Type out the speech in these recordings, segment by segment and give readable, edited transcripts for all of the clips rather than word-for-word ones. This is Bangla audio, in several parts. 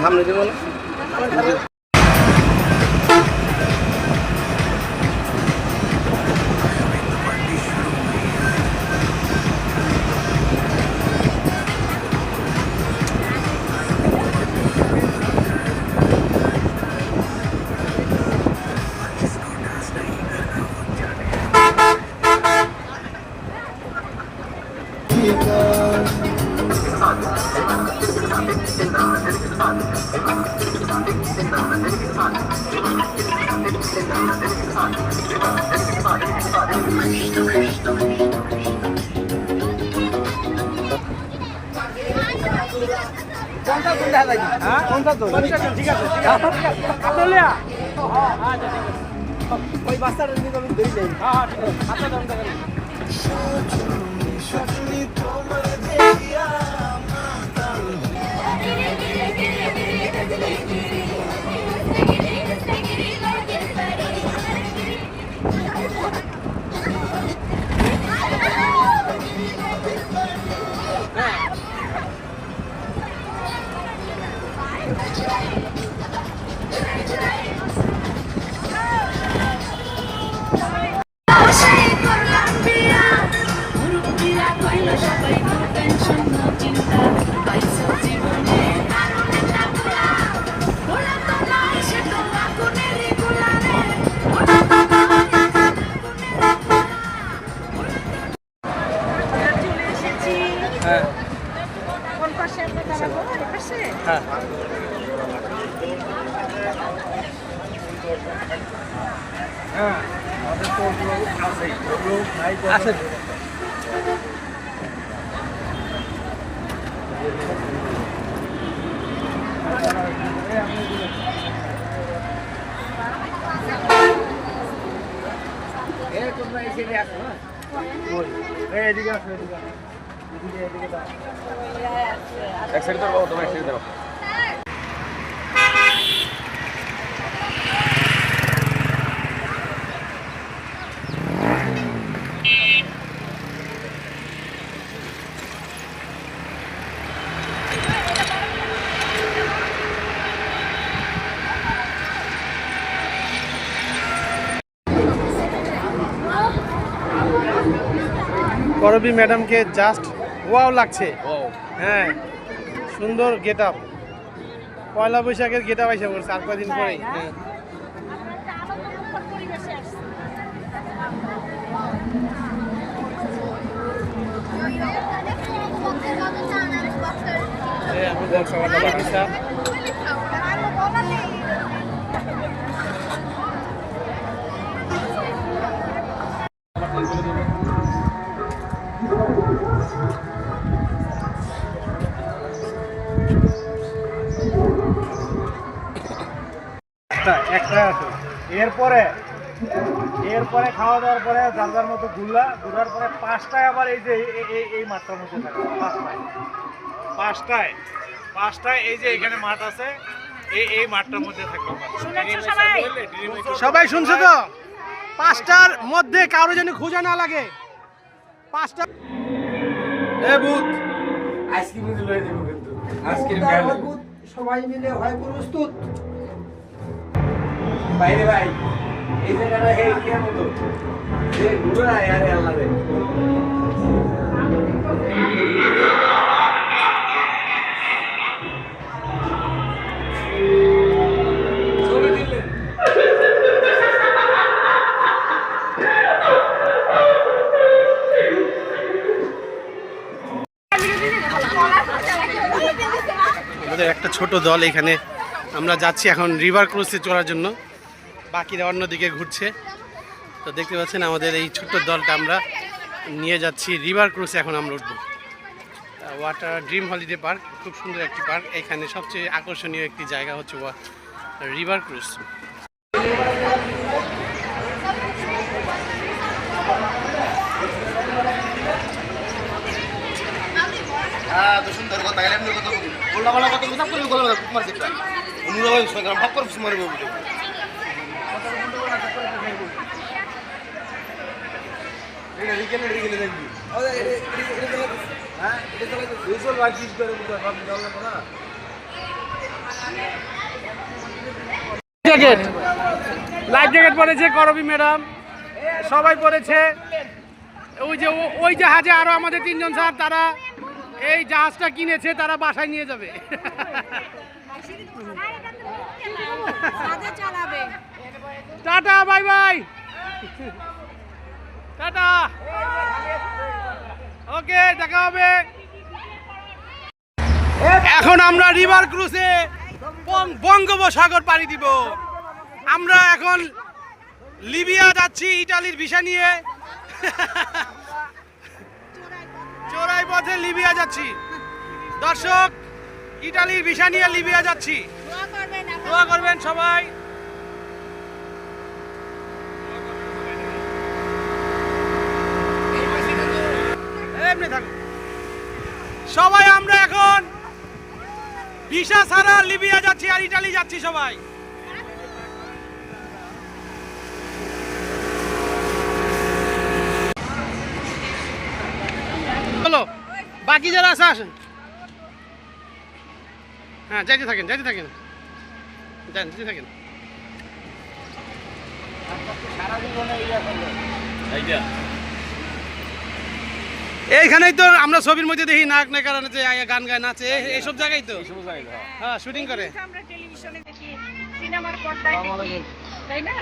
সামনে দেবো না ওই বাচ্চাটা নিয়ে আমি ধরি নেই করবি ম্যাডামকে জাস্ট ওয়াও লাগছে। হ্যাঁ, সুন্দর গেট আপ। পয়লা বৈশাখের গেট আপ এসে পড়ছে আর কদিন পরেই। একটা আছে। এরপরে খাওয়া দাওয়ার পরে যার যার মতো ঘুরার পরে 5টায় আবার এই যে এই মাঠটার মধ্যে থাকে। 5টায় এই যে এখানে মাঠ আছে, এই মাঠটার মধ্যে থাকবে। সবাই শুনছো তো? 5টার মধ্যে কারো যেন খোঁজা না লাগে। 5টা আইসক্রিম লয়ে দেব কিন্তু আইসক্রিম খাইলে সবাই মিলে হয় প্রস্তুত। বাইরে ভাই এই জায়গাটা এই ইয়ের মতো যে ঘুরে না আরে আল্লাহ রে চলে দিলেন। আমাদের একটা ছোট দল এখানে আমরা যাচ্ছি এখন রিভার ক্রুজে চড়ার জন্য, বাকিরা অন্যদিকে ঘুরছে। তো দেখতে পাচ্ছেন আমাদের এই ছোট্ট দলটা আমরা নিয়ে যাচ্ছি রিভার ক্রুজে। এখন আমরা উঠবো ওয়াটার ড্রিম হলিডে পার্ক, খুব সুন্দর একটি পার্ক। এখানে সবচেয়ে আকর্ষণীয় একটি জায়গা হচ্ছে রিভার ক্রুজ। তো সুন্দর কথা বললাম, কত কথা করে বললাম কুমার যেটা অনুরাগ ভাগ করে মারবে। লাইফ জ্যাকেট পরেছে করবি ম্যাডাম, সবাই পরেছে। ওই জাহাজে আরো আমাদের 3 জন স্যার, তারা এই জাহাজটা কিনেছে, তারা বাসায় নিয়ে যাবে। টাটা, বাই বাই, টাটা, ওকে, দেখা হবে। এখন আমরা রিভার ক্রুজে বঙ্গোপসাগর পাড়ি দিব। আমরা এখন লিবিয়া যাচ্ছি ইটালির ভিসা নিয়ে। চোরাই পথে লিবিয়া যাচ্ছি দর্শক, ইটালির ভিসা নিয়ে লিবিয়া যাচ্ছি। দোয়া করবেন সবাই। এমনি থাকুন সবাই, আমরা এখন ভিসা ছাড়া লিবিয়া যাচ্ছি আর ইটালি যাচ্ছি সবাই। চলো, বাকি যারা আছে আসেন। হ্যাঁ, যাইতে থাকেন, যাইতে থাকেন, যেতে থাকেন। এইখানেই তো আমরা ছবির মধ্যে দেখি নায়ক নায়িকারা নাচে, গান গায়, নাচে, এইসব জায়গায় তো হ্যাঁ শুটিং করে। আমরা টেলিভিশনে দেখি, সিনেমার পর্দায় দেখি, তাই না?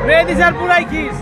মেহেদি স্যার পুরাই খিস।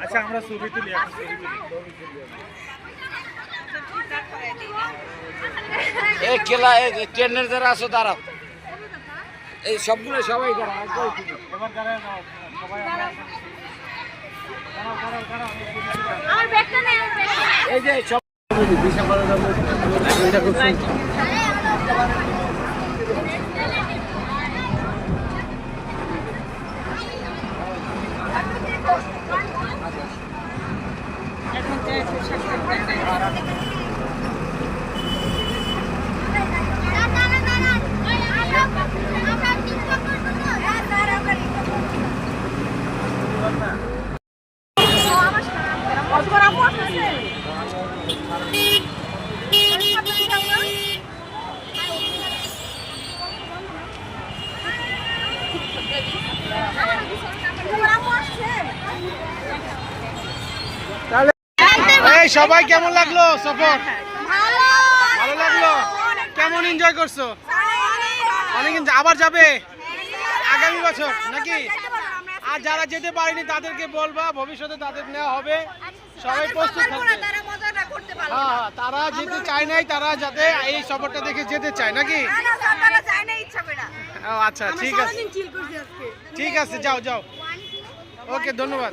আচ্ছা, আমরা ছবি তুলি, এই খেলা ট্রেনের যারা আছো দাঁড়াও, এই সবগুলো সবাই দাঁড়াও, এবার দাঁড়ায় যাও সবাই। এই যে সব তাহলে এই সবাই কেমন লাগলো সফর? ভালো লাগলো? কেমন এনজয় করছো? অনেক আবার যাবে আগামী বছর নাকি? আর যারা যেতে পারেনি তাদেরকে বলবা ভবিষ্যতে তাদের নেওয়া হবে, সবাই প্রস্তুত থাকবে। হ্যাঁ, তারা যেতে চায় নাই, তারা যাতে এই সফরটা দেখে যেতে চায় নাকি? ও আচ্ছা, ঠিক আছে, ঠিক আছে, যাও যাও। ওকে, ধন্যবাদ।